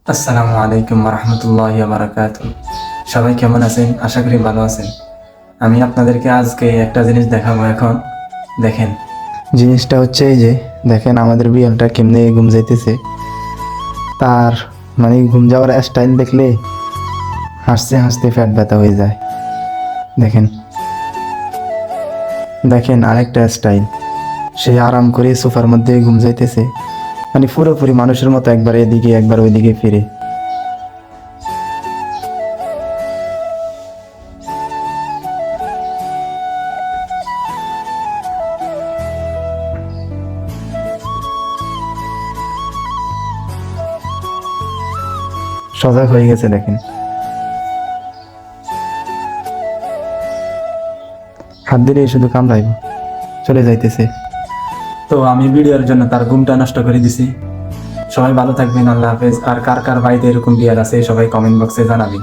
আসসালামু আলাইকুম রহমতুল্লাহি বারাকাতুহু। সবাই কেমন আছেন? আশা করি ভালো আছেন। আমি আপনাদেরকে আজকে একটা জিনিস দেখাবো। এখন দেখেন, জিনিসটা হচ্ছে এই যে দেখেন আমাদের বিড়ালটা কেমনে ঘুম যাইতেছে। তার মানে ঘুম যাওয়ার স্টাইল দেখলে হাসতে হাসতে পেট ব্যথা হয়ে যায়। দেখেন দেখেন আরেকটা স্টাইল, সে আরাম করে সোফার মধ্যে ঘুম যাইতেছে, মানে পুরোপুরি মানুষের মতো একবার এদিকে একবার ওইদিকে ফিরে। সজাগ হয়ে গেছে দেখেন, হাত দিলে শুধু কামড়াইব, চলে যাইতেছে। তো আমি ভিডিওর জন্য তার ঘুমটা নষ্ট করে দিছি। সবাই ভালো থাকবেন, আল্লাহ হাফেজ। আর কার কার বাড়িতে এরকম বিড়াল আছে সবাই কমেন্ট বক্সে জানাবেন।